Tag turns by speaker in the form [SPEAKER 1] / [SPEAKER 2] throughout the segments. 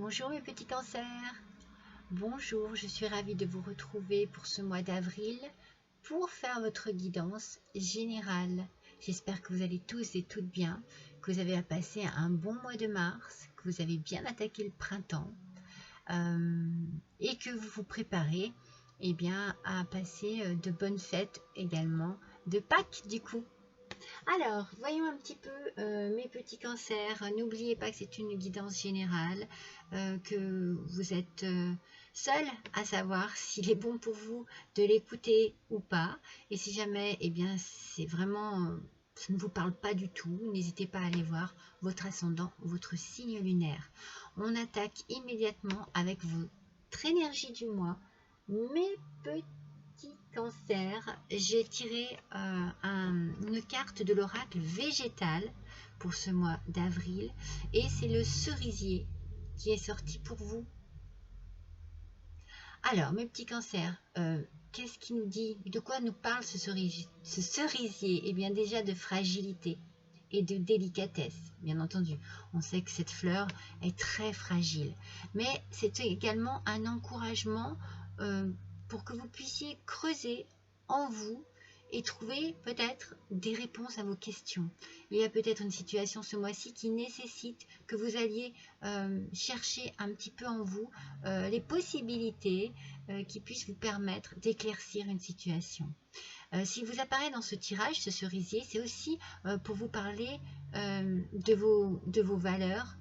[SPEAKER 1] Bonjour mes petits cancers, bonjour, je suis ravie de vous retrouver pour ce mois d'avril pour faire votre guidance générale. J'espère que vous allez tous et toutes bien, que vous avez passé un bon mois de mars, que vous avez bien attaqué le printemps et que vous vous préparez à passer de bonnes fêtes également, de Pâques du coup. Alors, voyons un petit peu mes petits cancers. N'oubliez pas que c'est une guidance générale, que vous êtes seul à savoir s'il est bon pour vous de l'écouter ou pas. Et si jamais, c'est vraiment, ça ne vous parle pas du tout, n'hésitez pas à aller voir votre ascendant, votre signe lunaire. On attaque immédiatement avec votre énergie du mois. Mes petits Cancer, j'ai tiré une carte de l'oracle végétal pour ce mois d'avril et c'est le cerisier qui est sorti pour vous. Alors, mes petits cancers, qu'est-ce qui nous dit? De quoi nous parle ce cerisier? Eh bien, déjà de fragilité et de délicatesse, bien entendu. On sait que cette fleur est très fragile, mais c'est également un encouragement pour que vous puissiez creuser en vous et trouver peut-être des réponses à vos questions. Il y a peut-être une situation ce mois-ci qui nécessite que vous alliez chercher un petit peu en vous les possibilités qui puissent vous permettre d'éclaircir une situation. Si vous apparaît dans ce tirage, ce cerisier, c'est aussi pour vous parler de vos valeurs,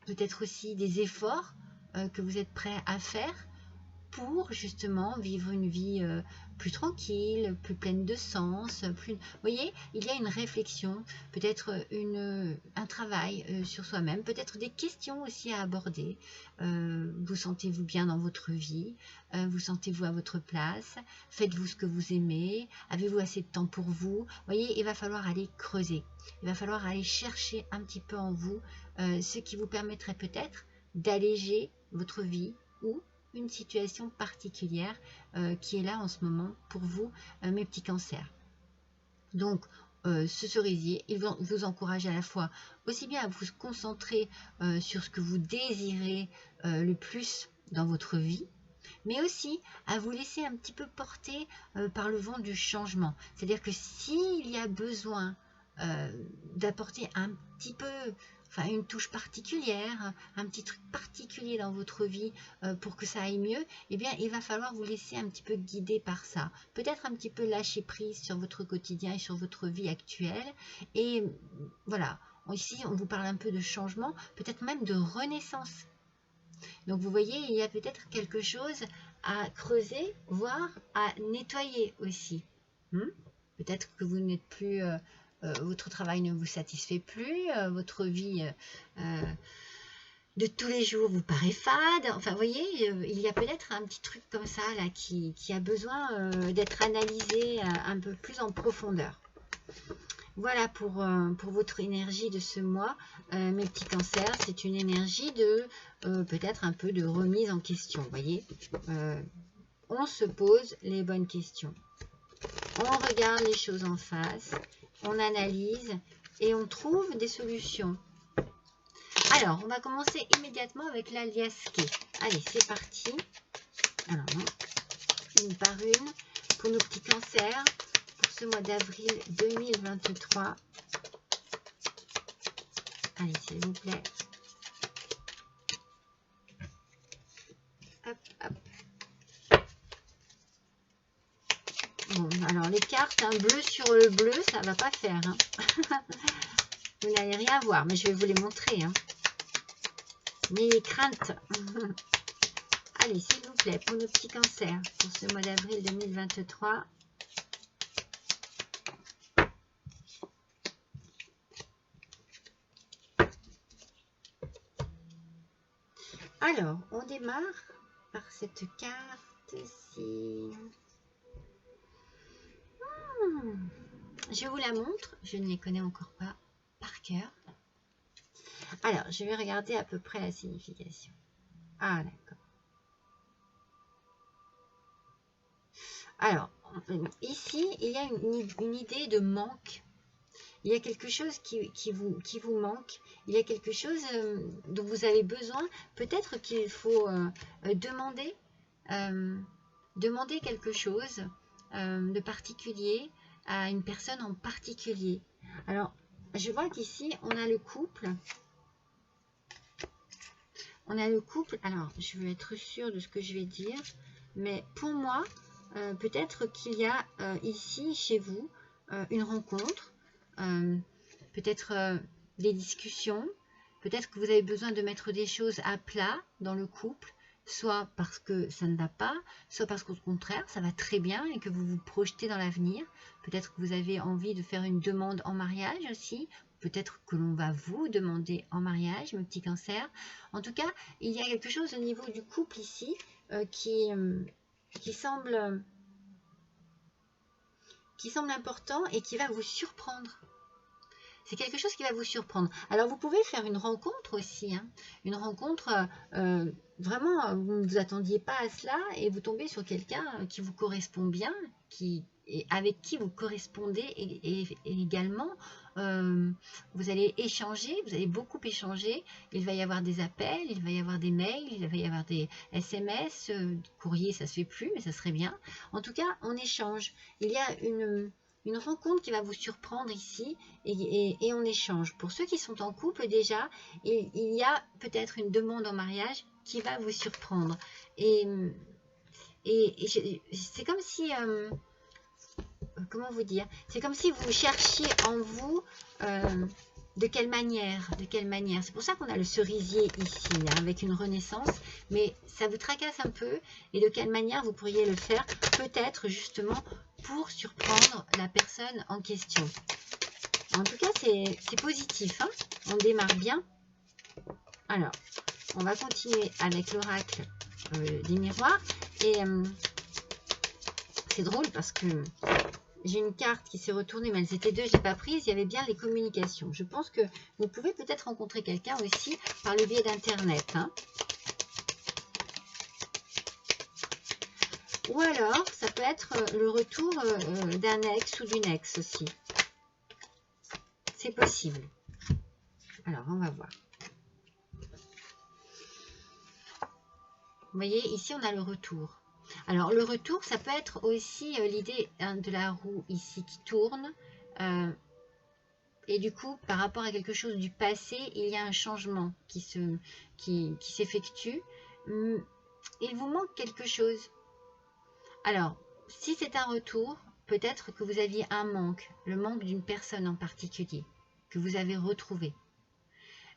[SPEAKER 1] peut-être aussi des efforts que vous êtes prêts à faire pour justement vivre une vie plus tranquille, plus pleine de sens. Vous voyez, il y a une réflexion, peut-être un travail sur soi-même, peut-être des questions aussi à aborder. Vous sentez-vous bien dans votre vie? Vous sentez-vous à votre place? Faites-vous ce que vous aimez? Avez-vous assez de temps pour vous? Vous voyez, il va falloir aller creuser. Il va falloir aller chercher un petit peu en vous ce qui vous permettrait peut-être d'alléger votre vie ou une situation particulière qui est là en ce moment pour vous, mes petits cancers. Donc, ce cerisier, il vous encourage à la fois aussi bien à vous concentrer sur ce que vous désirez le plus dans votre vie, mais aussi à vous laisser un petit peu porter par le vent du changement. C'est-à-dire que s'il y a besoin d'apporter un petit peu, une touche particulière, un petit truc particulier dans votre vie pour que ça aille mieux, eh bien, il va falloir vous laisser un petit peu guider par ça. Peut-être un petit peu lâcher prise sur votre quotidien et sur votre vie actuelle. Et voilà, ici, on vous parle un peu de changement, peut-être même de renaissance. Donc, vous voyez, il y a peut-être quelque chose à creuser, voire à nettoyer aussi. Peut-être que vous n'êtes plus... votre travail ne vous satisfait plus, votre vie de tous les jours vous paraît fade. Enfin, vous voyez, il y a peut-être un petit truc comme ça là qui a besoin d'être analysé un peu plus en profondeur. Voilà pour votre énergie de ce mois, mes petits cancers. C'est une énergie de peut-être un peu de remise en question. Vous voyez, on se pose les bonnes questions. On regarde les choses en face, on analyse et on trouve des solutions. Alors, on va commencer immédiatement avec l'aliasqué. Allez, c'est parti. Alors, une par une, pour nos petits cancers, pour ce mois d'avril 2023. Allez, s'il vous plaît. Hop, hop. Bon, alors les cartes, bleu sur le bleu, ça va pas faire. Vous n'allez rien voir, mais je vais vous les montrer. N'ayez crainte. Allez, s'il vous plaît, pour nos petits cancers, pour ce mois d'avril 2023. Alors, on démarre par cette carte-ci. Je vous la montre, je ne les connais encore pas par cœur. Alors, je vais regarder à peu près la signification. Ah, d'accord. Alors, ici, il y a une idée de manque. il y a quelque chose qui vous manque, il y a quelque chose dont vous avez besoin. Peut-être qu'il faut demander quelque chose de particulier à une personne en particulier. Alors, je vois qu'ici, on a le couple. On a le couple. Alors, je veux être sûre de ce que je vais dire. Mais pour moi, peut-être qu'il y a ici, chez vous, une rencontre. Peut-être des discussions. Peut-être que vous avez besoin de mettre des choses à plat dans le couple. Soit parce que ça ne va pas, soit parce qu'au contraire, ça va très bien et que vous vous projetez dans l'avenir. Peut-être que vous avez envie de faire une demande en mariage aussi. Peut-être que l'on va vous demander en mariage, mon petit Cancer. En tout cas, il y a quelque chose au niveau du couple ici qui semble important et qui va vous surprendre. C'est quelque chose qui va vous surprendre. Alors, vous pouvez faire une rencontre aussi. Hein. Une rencontre, vraiment, vous ne vous attendiez pas à cela et vous tombez sur quelqu'un qui vous correspond bien, avec qui vous correspondez et également, vous allez échanger, vous allez beaucoup échanger. Il va y avoir des appels, il va y avoir des mails, il va y avoir des SMS, courrier, ça se fait plus, mais ça serait bien. En tout cas, on échange. Il y a une rencontre qui va vous surprendre ici et on échange. Pour ceux qui sont en couple déjà, il y a peut-être une demande en mariage qui va vous surprendre. Et c'est comme si... comment vous dire? C'est comme si vous cherchiez en vous... de quelle manière? C'est pour ça qu'on a le cerisier ici, hein, avec une renaissance, mais ça vous tracasse un peu. Et de quelle manière vous pourriez le faire? Peut-être justement pour surprendre la personne en question. En tout cas, c'est positif, hein. On démarre bien. Alors, on va continuer avec l'oracle des miroirs. Et c'est drôle parce que j'ai une carte qui s'est retournée, mais elles étaient deux, je ne l'ai pas prise. Il y avait bien les communications. Je pense que vous pouvez peut-être rencontrer quelqu'un aussi par le biais d'Internet. Hein. Ou alors, ça peut être le retour d'un ex ou d'une ex aussi. C'est possible. Alors, on va voir. Vous voyez, ici, on a le retour. Alors, le retour, ça peut être aussi l'idée de la roue ici qui tourne. Et du coup, par rapport à quelque chose du passé, il y a un changement qui s'effectue. Il vous manque quelque chose. Alors, si c'est un retour, peut-être que vous aviez un manque, le manque d'une personne en particulier, que vous avez retrouvé.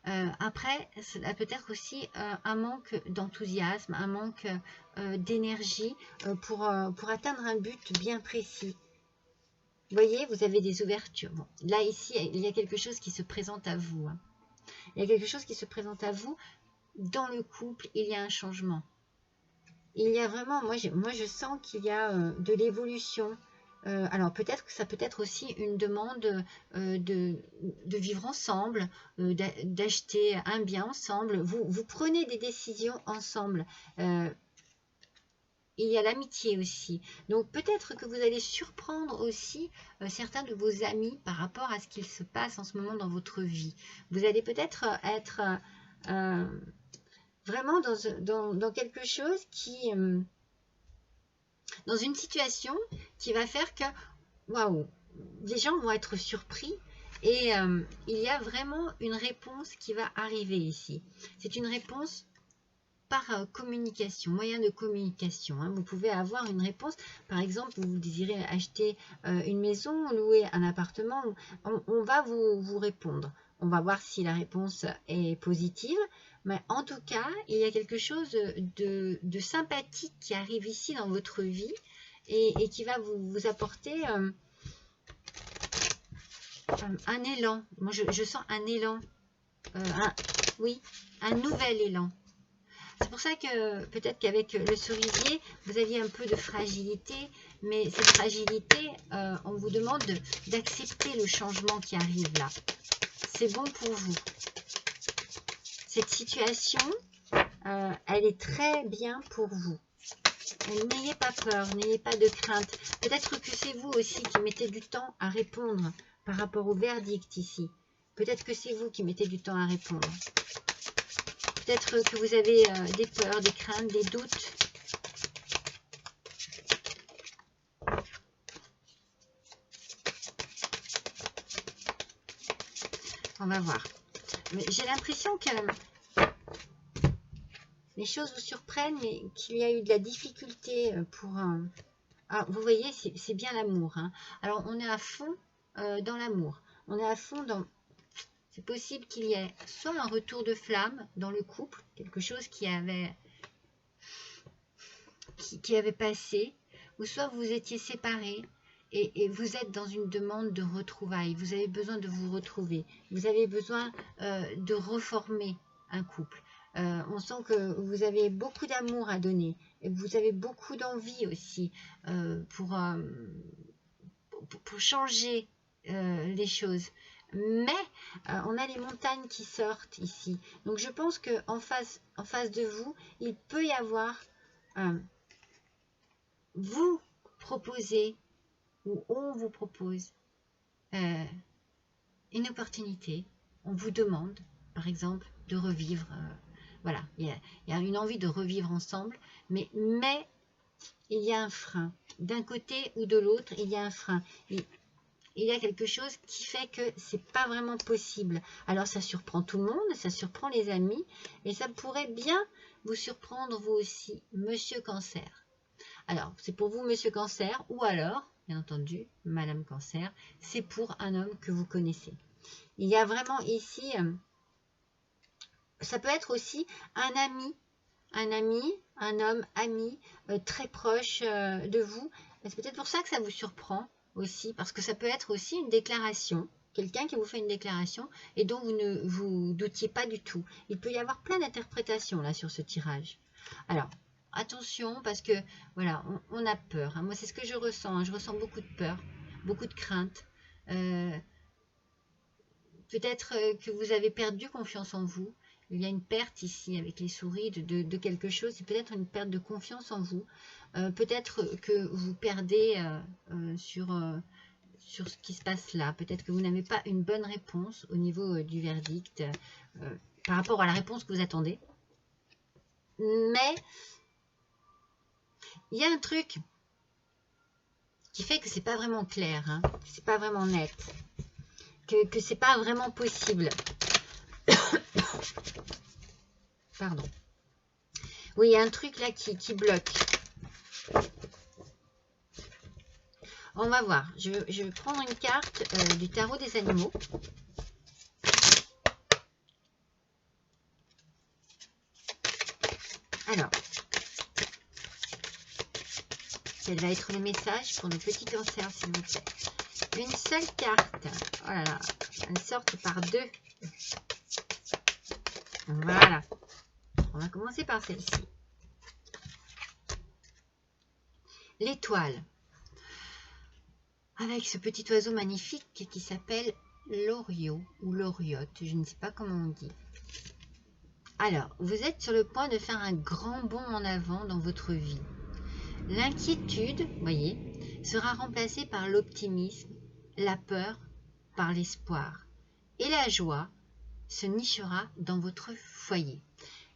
[SPEAKER 1] Après, ça peut être aussi un manque d'enthousiasme, un manque d'énergie pour atteindre un but bien précis. Vous voyez, vous avez des ouvertures. Bon, là, ici, il y a quelque chose qui se présente à vous. Hein. Il y a quelque chose qui se présente à vous. Dans le couple, il y a un changement. Il y a vraiment, moi je sens qu'il y a de l'évolution. Alors peut-être que ça peut être aussi une demande de vivre ensemble, d'acheter un bien ensemble. Vous prenez des décisions ensemble. Il y a l'amitié aussi. Donc peut-être que vous allez surprendre aussi certains de vos amis par rapport à ce qu'il se passe en ce moment dans votre vie. Vous allez peut-être être... vraiment dans quelque chose qui... dans une situation qui va faire que, waouh, les gens vont être surpris et il y a vraiment une réponse qui va arriver ici. C'est une réponse par communication, moyen de communication. Hein. Vous pouvez avoir une réponse, par exemple, vous désirez acheter une maison, louer un appartement, on va vous répondre. On va voir si la réponse est positive. Mais en tout cas, il y a quelque chose de sympathique qui arrive ici dans votre vie et qui va vous apporter un élan. Moi, je sens un élan. Oui, un nouvel élan. C'est pour ça que peut-être qu'avec le cerisier, vous aviez un peu de fragilité. Mais cette fragilité, on vous demande d'accepter le changement qui arrive là. C'est bon pour vous. Cette situation, elle est très bien pour vous. N'ayez pas peur, n'ayez pas de crainte. Peut-être que c'est vous aussi qui mettez du temps à répondre par rapport au verdict ici. Peut-être que c'est vous qui mettez du temps à répondre. Peut-être que vous avez des peurs, des craintes, des doutes. On va voir. J'ai l'impression que les choses vous surprennent, mais qu'il y a eu de la difficulté pour... Ah, vous voyez, c'est bien l'amour. Hein. Alors, on est à fond dans l'amour. On est à fond dans... C'est possible qu'il y ait soit un retour de flamme dans le couple, quelque chose qui avait passé, ou soit vous étiez séparés et vous êtes dans une demande de retrouvailles. Vous avez besoin de vous retrouver. Vous avez besoin de reformer un couple. On sent que vous avez beaucoup d'amour à donner et vous avez beaucoup d'envie aussi pour changer les choses. Mais on a les montagnes qui sortent ici. Donc je pense qu'en face de vous, il peut y avoir vous proposer ou on vous propose une opportunité. On vous demande, par exemple, de revivre. Voilà, il y a une envie de revivre ensemble, mais il y a un frein. D'un côté ou de l'autre, il y a un frein. Il y a quelque chose qui fait que c'est pas vraiment possible. Alors ça surprend tout le monde, ça surprend les amis, et ça pourrait bien vous surprendre vous aussi, Monsieur Cancer. Alors, c'est pour vous, Monsieur Cancer, ou alors, bien entendu, Madame Cancer, c'est pour un homme que vous connaissez. Il y a vraiment ici, ça peut être aussi un homme ami, très proche de vous. C'est peut-être pour ça que ça vous surprend aussi, parce que ça peut être aussi une déclaration, quelqu'un qui vous fait une déclaration et dont vous ne vous doutiez pas du tout. Il peut y avoir plein d'interprétations là sur ce tirage. Alors, attention, parce que voilà, on a peur. Hein. Moi, c'est ce que je ressens. Hein. Je ressens beaucoup de peur, beaucoup de crainte. Peut-être que vous avez perdu confiance en vous. Il y a une perte ici avec les souris de quelque chose. C'est peut-être une perte de confiance en vous. Peut-être que vous perdez sur ce qui se passe là. Peut-être que vous n'avez pas une bonne réponse au niveau du verdict par rapport à la réponse que vous attendez. Mais il y a un truc qui fait que c'est pas vraiment clair, hein, c'est pas vraiment net, que c'est pas vraiment possible. Pardon. Oui, il y a un truc là qui bloque. On va voir. Je vais prendre une carte du tarot des animaux. Alors, quel va être le message pour nos petits cancers, s'il vous plaît? Une seule carte. Oh là là, elle sort par deux. Voilà. On va commencer par celle-ci. L'étoile. Avec ce petit oiseau magnifique qui s'appelle l'oriot ou l'oriote. Je ne sais pas comment on dit. Alors, vous êtes sur le point de faire un grand bond en avant dans votre vie. L'inquiétude, voyez, sera remplacée par l'optimisme, la peur par l'espoir. Et la joie se nichera dans votre foyer.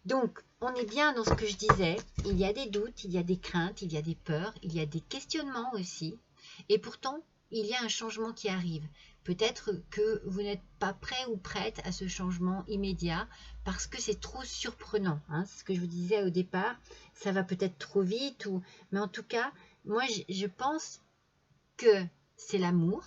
[SPEAKER 1] Donc, on est bien dans ce que je disais. Il y a des doutes, il y a des craintes, il y a des peurs, il y a des questionnements aussi. Et pourtant, il y a un changement qui arrive. Peut-être que vous n'êtes pas prêt ou prête à ce changement immédiat parce que c'est trop surprenant. Hein. C'est ce que je vous disais au départ. Ça va peut-être trop vite. Mais en tout cas, moi, je pense que c'est l'amour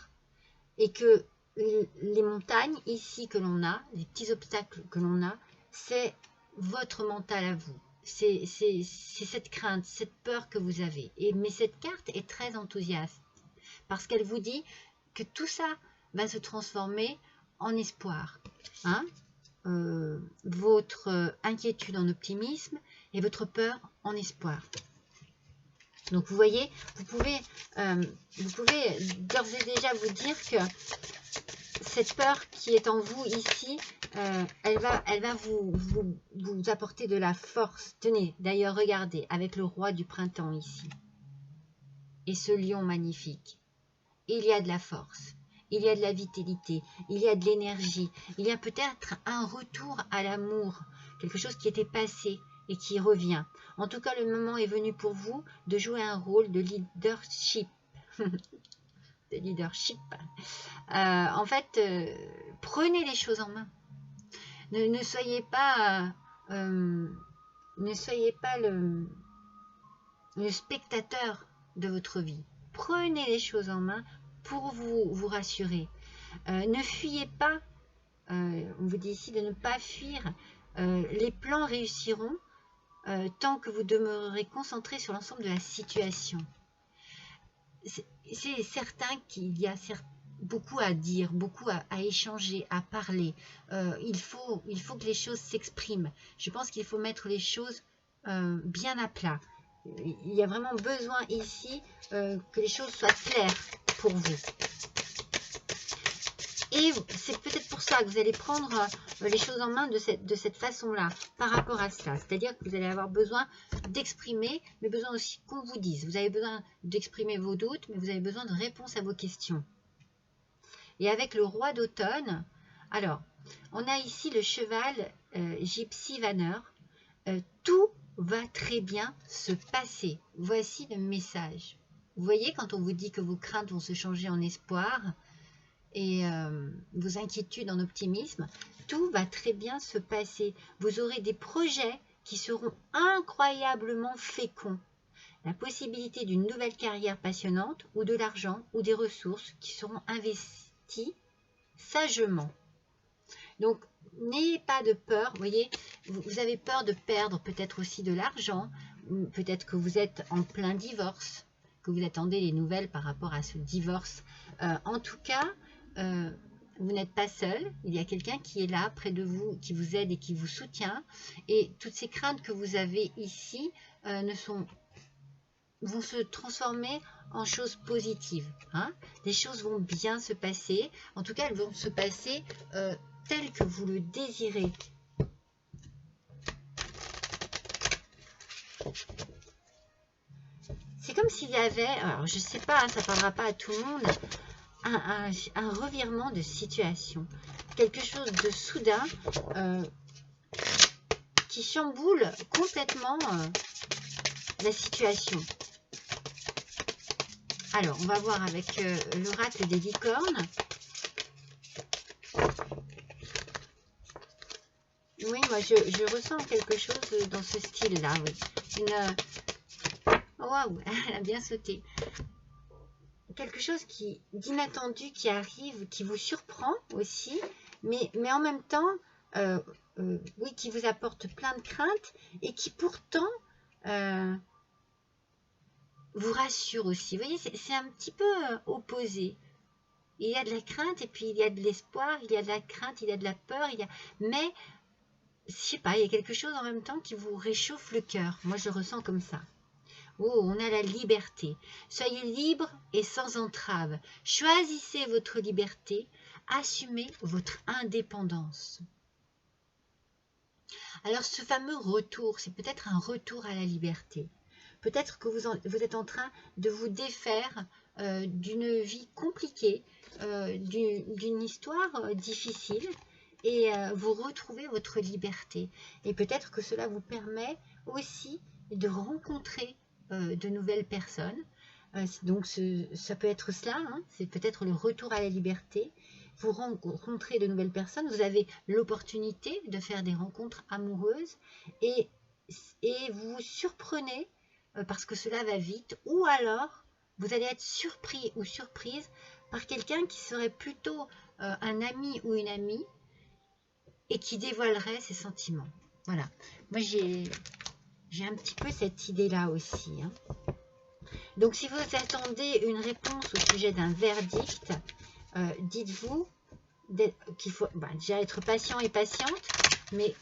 [SPEAKER 1] et que les montagnes ici que l'on a, les petits obstacles que l'on a, c'est votre mental à vous. C'est cette crainte, cette peur que vous avez. Mais cette carte est très enthousiaste parce qu'elle vous dit que tout ça va se transformer en espoir. Hein? Votre inquiétude en optimisme et votre peur en espoir. Donc vous voyez, vous pouvez d'ores et déjà vous dire que cette peur qui est en vous ici, elle va vous apporter de la force. Tenez, d'ailleurs, regardez, avec le roi du printemps ici. Et ce lion magnifique. Il y a de la force. il y a de la vitalité, il y a de l'énergie, il y a peut-être un retour à l'amour, quelque chose qui était passé et qui revient. En tout cas, le moment est venu pour vous de jouer un rôle de leadership. De leadership. En fait, prenez les choses en main. Ne soyez pas, le spectateur de votre vie. Prenez les choses en main pour vous rassurer. Ne fuyez pas, on vous dit ici de ne pas fuir. Les plans réussiront tant que vous demeurerez concentré sur l'ensemble de la situation. C'est certain qu'il y a beaucoup à dire, beaucoup à échanger, à parler. Il faut que les choses s'expriment. Je pense qu'il faut mettre les choses bien à plat. Il y a vraiment besoin ici que les choses soient claires pour vous. Et c'est peut-être pour ça que vous allez prendre les choses en main de cette façon-là, par rapport à cela. C'est-à-dire que vous allez avoir besoin d'exprimer, mais besoin aussi qu'on vous dise. Vous avez besoin d'exprimer vos doutes, mais vous avez besoin de réponses à vos questions. Et avec le roi d'automne, alors, on a ici le cheval Gypsy Vanner. Tout va très bien se passer. Voici le message. Vous voyez, quand on vous dit que vos craintes vont se changer en espoir, et vos inquiétudes en optimisme, tout va très bien se passer. Vous aurez des projets qui seront incroyablement féconds. La possibilité d'une nouvelle carrière passionnante ou de l'argent ou des ressources qui seront investies sagement. Donc, n'ayez pas de peur. Vous voyez, vous avez peur de perdre peut-être aussi de l'argent. Peut-être que vous êtes en plein divorce, que vous attendez les nouvelles par rapport à ce divorce. En tout cas, vous n'êtes pas seul, il y a quelqu'un qui est là près de vous, qui vous aide et qui vous soutient, et toutes ces craintes que vous avez ici vont se transformer en choses positives. Les choses vont bien se passer, en tout cas elles vont se passer telles que vous le désirez. C'est comme s'il y avait, alors je ne sais pas, ça ne parlera pas à tout le monde, un revirement de situation, quelque chose de soudain qui chamboule complètement la situation. Alors, on va voir avec l'oracle des licornes. Oui, moi je ressens quelque chose dans ce style-là, oui. Waouh, elle a bien sauté. Quelque chose d'inattendu qui arrive, qui vous surprend aussi, mais en même temps, oui, qui vous apporte plein de craintes et qui pourtant vous rassure aussi. Vous voyez, c'est un petit peu opposé. Il y a de la crainte et puis il y a de l'espoir, il y a de la crainte, il y a de la peur, mais je sais pas, il y a quelque chose en même temps qui vous réchauffe le cœur. Moi, je le ressens comme ça. Oh, on a la liberté. Soyez libre et sans entrave. Choisissez votre liberté. Assumez votre indépendance. Alors, ce fameux retour, c'est peut-être un retour à la liberté. Peut-être que vous êtes en train de vous défaire d'une vie compliquée, d'une histoire difficile, et vous retrouvez votre liberté. Et peut-être que cela vous permet aussi de rencontrer de nouvelles personnes. Donc ça peut être cela, c'est peut-être le retour à la liberté. Vous rencontrez de nouvelles personnes, vous avez l'opportunité de faire des rencontres amoureuses et vous vous surprenez parce que cela va vite, ou alors vous allez être surpris ou surprise par quelqu'un qui serait plutôt un ami ou une amie et qui dévoilerait ses sentiments. Voilà, moi j'ai un petit peu cette idée-là aussi. Donc, si vous attendez une réponse au sujet d'un verdict, dites-vous qu'il faut déjà être patient et patiente, mais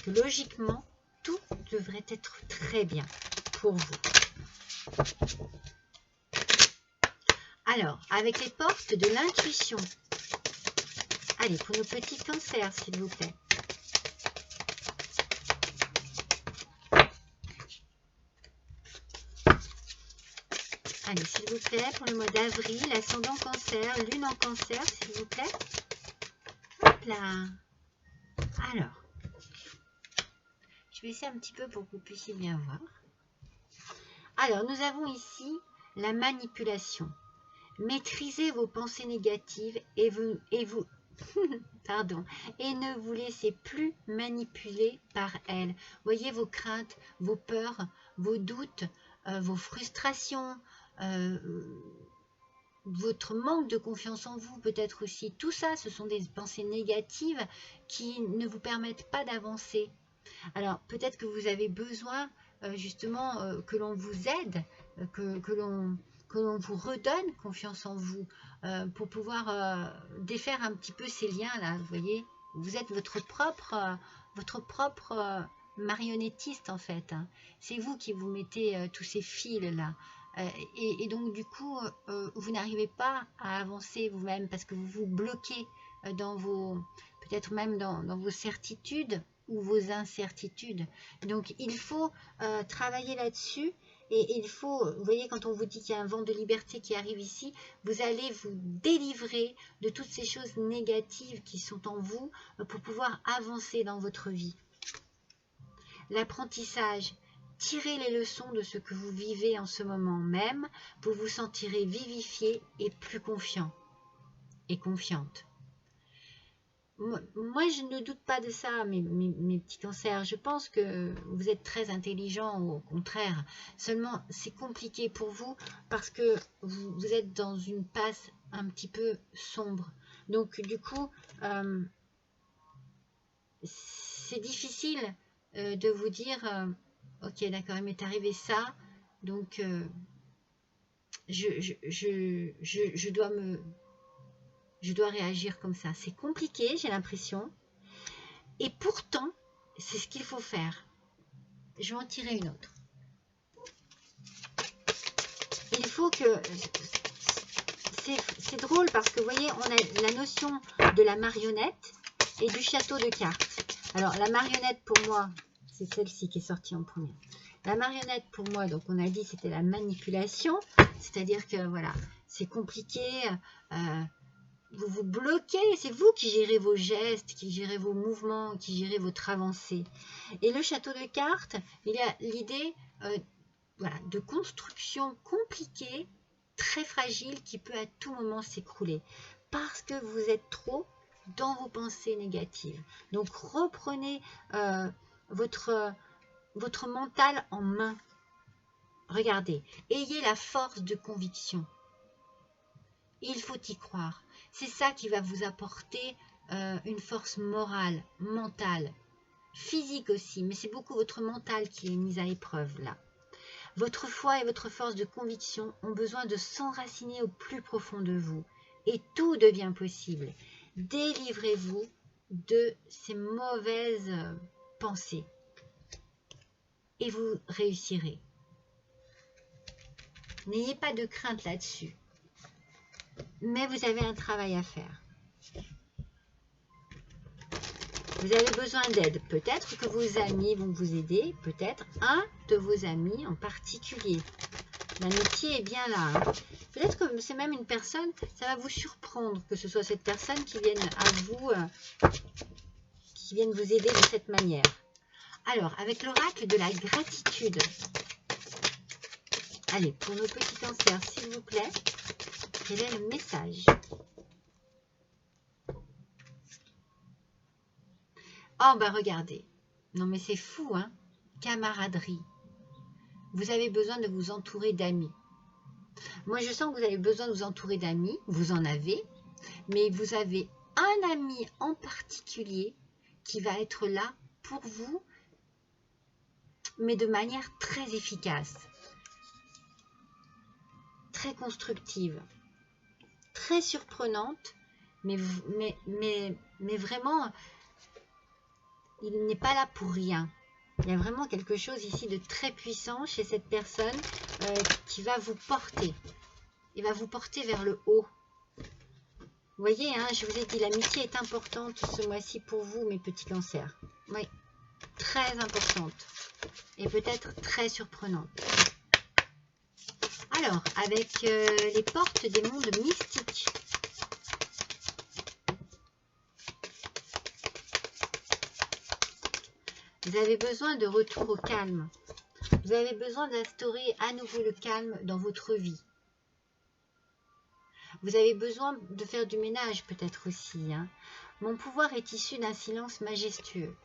[SPEAKER 1] que logiquement, tout devrait être très bien pour vous. Alors, avec les portes de l'intuition. Allez, pour nos petits cancers, s'il vous plaît. Allez, s'il vous plaît, pour le mois d'avril, ascendant cancer, lune en cancer, s'il vous plaît. Hop là. Alors, je vais essayer un petit peu pour que vous puissiez bien voir. Alors, nous avons ici la manipulation. Maîtrisez vos pensées négatives et pardon, et ne vous laissez plus manipuler par elles. Voyez vos craintes, vos peurs, vos doutes, vos frustrations, votre manque de confiance en vous peut-être aussi. Tout ça, ce sont des pensées négatives qui ne vous permettent pas d'avancer. Alors, peut-être que vous avez besoin justement que l'on vous aide, que l'on vous redonne confiance en vous pour pouvoir défaire un petit peu ces liens-là. Vous voyez, vous êtes votre propre marionnettiste en fait. Hein. C'est vous qui vous mettez tous ces fils-là. Et donc du coup, vous n'arrivez pas à avancer vous-même parce que vous vous bloquez dans vos, peut-être même dans vos certitudes ou vos incertitudes. Donc il faut travailler là-dessus et il faut, vous voyez, quand on vous dit qu'il y a un vent de liberté qui arrive ici, vous allez vous délivrer de toutes ces choses négatives qui sont en vous pour pouvoir avancer dans votre vie. L'apprentissage, tirez les leçons de ce que vous vivez en ce moment même pour vous sentir vivifié et plus confiant et confiante. Moi, je ne doute pas de ça, mes petits cancers. Je pense que vous êtes très intelligents, au contraire. Seulement, c'est compliqué pour vous parce que vous êtes dans une passe un petit peu sombre. Donc, du coup, c'est difficile de vous dire, ok, d'accord, il m'est arrivé ça, donc je dois réagir comme ça. C'est compliqué, j'ai l'impression. Et pourtant, c'est ce qu'il faut faire. Je vais en tirer une autre. Il faut que... C'est drôle parce que, vous voyez, on a la notion de la marionnette et du château de cartes. Alors, la marionnette, pour moi, c'est celle-ci qui est sortie en premier. La marionnette, pour moi, donc on a dit, c'était la manipulation. C'est-à-dire que, voilà, c'est compliqué. Vous vous bloquez, c'est vous qui gérez vos gestes, qui gérez vos mouvements, qui gérez votre avancée. Et le château de cartes, il y a l'idée voilà, de construction compliquée, très fragile, qui peut à tout moment s'écrouler. Parce que vous êtes trop dans vos pensées négatives. Donc reprenez votre mental en main. Regardez, ayez la force de conviction. Il faut y croire. C'est ça qui va vous apporter une force morale, mentale, physique aussi, mais c'est beaucoup votre mental qui est mis à épreuve là. Votre foi et votre force de conviction ont besoin de s'enraciner au plus profond de vous et tout devient possible. Délivrez-vous de ces mauvaises pensées et vous réussirez. N'ayez pas de crainte là-dessus. Mais vous avez un travail à faire. Vous avez besoin d'aide. Peut-être que vos amis vont vous aider. Peut-être un de vos amis en particulier. L'amitié est bien là. Hein. Peut-être que c'est même une personne, ça va vous surprendre que ce soit cette personne qui vienne à vous, qui vienne vous aider de cette manière. Alors, avec l'oracle de la gratitude. Allez, pour nos petits cancers, s'il vous plaît. Quel est le message? Oh, bah regardez. Non, mais c'est fou, hein? Camaraderie. Vous avez besoin de vous entourer d'amis. Moi, je sens que vous avez besoin de vous entourer d'amis. Vous en avez. Mais vous avez un ami en particulier qui va être là pour vous, mais de manière très efficace. Très constructive. Très surprenante, mais vraiment, il n'est pas là pour rien. Il y a vraiment quelque chose ici de très puissant chez cette personne qui va vous porter. Il va vous porter vers le haut. Vous voyez, hein, je vous ai dit, l'amitié est importante ce mois-ci pour vous, mes petits cancers. Oui, très importante. Et peut-être très surprenante. Alors, avec les portes des mondes mystiques. Vous avez besoin de retour au calme. Vous avez besoin d'instaurer à nouveau le calme dans votre vie. Vous avez besoin de faire du ménage peut-être aussi. Hein. Mon pouvoir est issu d'un silence majestueux.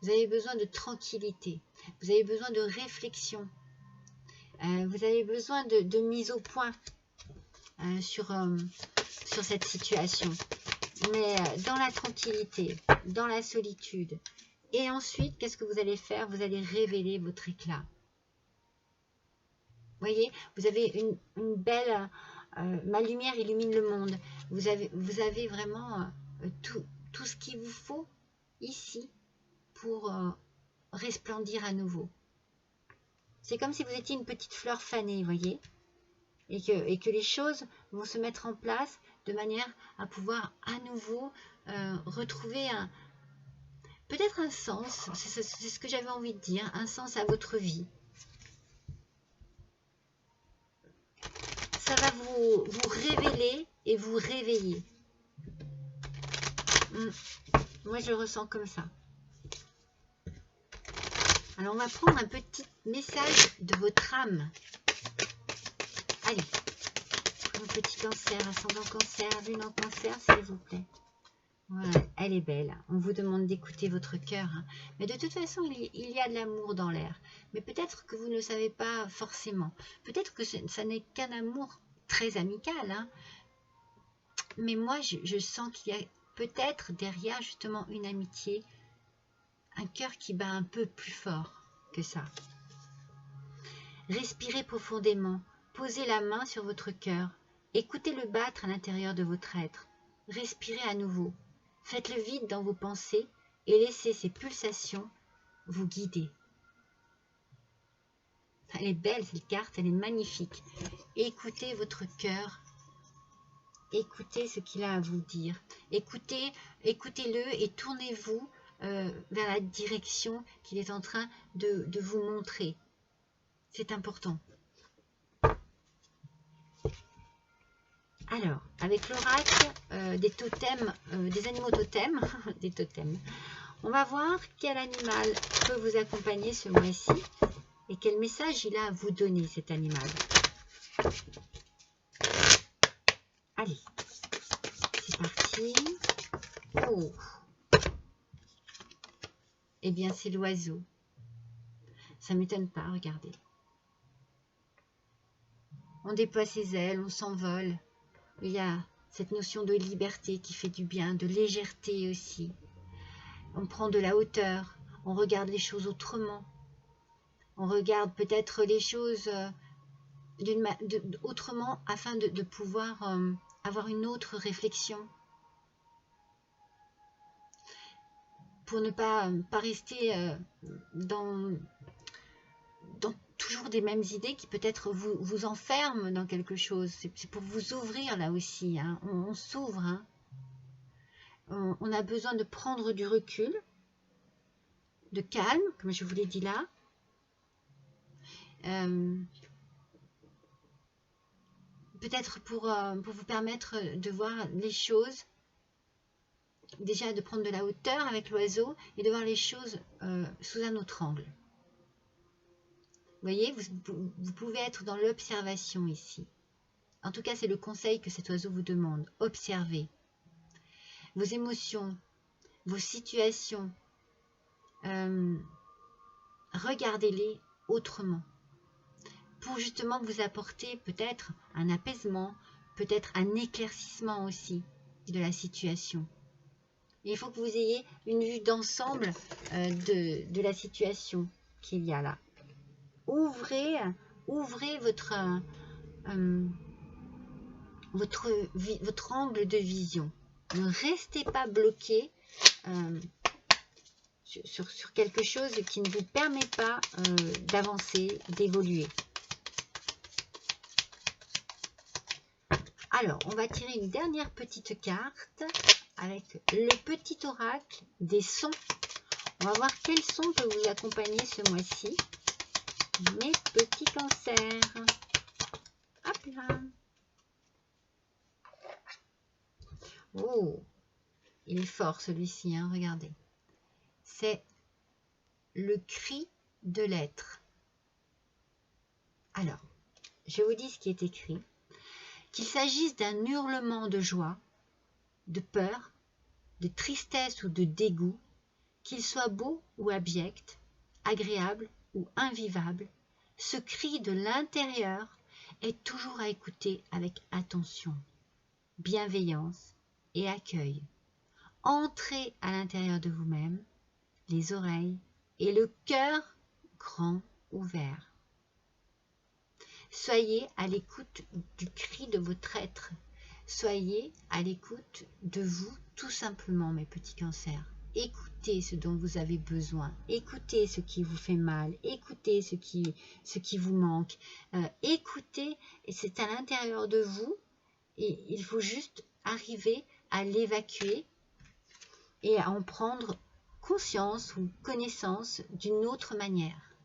[SPEAKER 1] Vous avez besoin de tranquillité. Vous avez besoin de réflexion. Vous avez besoin de mise au point sur cette situation. Mais dans la tranquillité, dans la solitude. Et ensuite, qu'est-ce que vous allez faire? Vous allez révéler votre éclat. Vous voyez, vous avez une belle... ma lumière illumine le monde. Vous avez vraiment tout ce qu'il vous faut ici pour resplendir à nouveau. C'est comme si vous étiez une petite fleur fanée, vous voyez, et que les choses vont se mettre en place de manière à pouvoir à nouveau retrouver peut-être un sens, c'est ce que j'avais envie de dire, un sens à votre vie. Ça va vous révéler et vous réveiller. Moi, je le ressens comme ça. Alors, on va prendre un petit message de votre âme. Allez, mon petit cancer, ascendant cancer, lune en cancer, s'il vous plaît. Voilà, elle est belle. On vous demande d'écouter votre cœur. Hein. Mais de toute façon, il y a de l'amour dans l'air. Mais peut-être que vous ne le savez pas forcément. Peut-être que ça n'est qu'un amour très amical. Hein. Mais moi, je sens qu'il y a peut-être derrière justement une amitié, un cœur qui bat un peu plus fort que ça. Respirez profondément. Posez la main sur votre cœur. Écoutez-le battre à l'intérieur de votre être. Respirez à nouveau. Faites le vide dans vos pensées et laissez ces pulsations vous guider. Elle est belle cette carte, elle est magnifique. Écoutez votre cœur. Écoutez ce qu'il a à vous dire. Écoutez-le et tournez-vous vers la direction qu'il est en train de vous montrer. C'est important. Alors, avec l'oracle des totems, des animaux totems, des totems, on va voir quel animal peut vous accompagner ce mois-ci et quel message il a à vous donner, cet animal. Allez, c'est parti. Oh. Eh bien, c'est l'oiseau. Ça ne m'étonne pas, regardez. On déploie ses ailes, on s'envole. Il y a cette notion de liberté qui fait du bien, de légèreté aussi. On prend de la hauteur, on regarde les choses autrement. On regarde peut-être les choses autrement afin de pouvoir avoir une autre réflexion. Pour ne pas rester dans toujours des mêmes idées qui peut-être vous enferment dans quelque chose. C'est pour vous ouvrir là aussi. Hein. On s'ouvre. Hein. On a besoin de prendre du recul, de calme, comme je vous l'ai dit là. Peut-être pour vous permettre de voir les choses, déjà de prendre de la hauteur avec l'oiseau et de voir les choses sous un autre angle. Vous voyez, vous pouvez être dans l'observation ici. En tout cas, c'est le conseil que cet oiseau vous demande. Observez vos émotions, vos situations. Regardez-les autrement. Pour justement vous apporter peut-être un apaisement, peut-être un éclaircissement aussi de la situation. Et il faut que vous ayez une vue d'ensemble de la situation qu'il y a là. Ouvrez votre angle de vision. Ne restez pas bloqué sur quelque chose qui ne vous permet pas d'avancer, d'évoluer. Alors, on va tirer une dernière petite carte avec le petit oracle des sons. On va voir quels sons peuvent vous accompagner ce mois-ci. Mes petits cancers. Là. Oh, il est fort celui-ci, hein, regardez. C'est le cri de l'être. Alors, je vous dis ce qui est écrit. Qu'il s'agisse d'un hurlement de joie, de peur, de tristesse ou de dégoût, qu'il soit beau ou abject, agréable ou invivable, ce cri de l'intérieur est toujours à écouter avec attention, bienveillance et accueil. Entrez à l'intérieur de vous-même, les oreilles et le cœur grand ouvert. Soyez à l'écoute du cri de votre être. Soyez à l'écoute de vous tout simplement, mes petits cancers. Écoutez ce dont vous avez besoin. Écoutez ce qui vous fait mal. Écoutez ce qui vous manque. Écoutez, et c'est à l'intérieur de vous. Et il faut juste arriver à l'évacuer et à en prendre conscience ou connaissance d'une autre manière.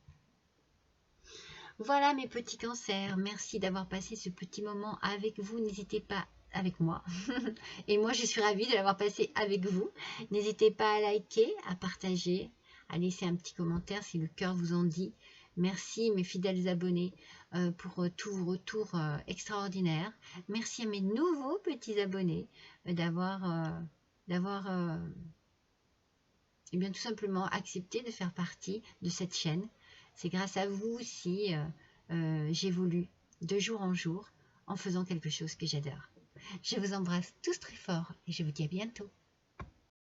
[SPEAKER 1] Voilà mes petits cancers, merci d'avoir passé ce petit moment avec vous. N'hésitez pas, avec moi, et moi je suis ravie de l'avoir passé avec vous. N'hésitez pas à liker, à partager, à laisser un petit commentaire si le cœur vous en dit. Merci mes fidèles abonnés pour tous vos retours extraordinaires. Merci à mes nouveaux petits abonnés d'avoir et bien tout simplement accepté de faire partie de cette chaîne. C'est grâce à vous si j'évolue de jour en jour en faisant quelque chose que j'adore. Je vous embrasse tous très fort et je vous dis à bientôt.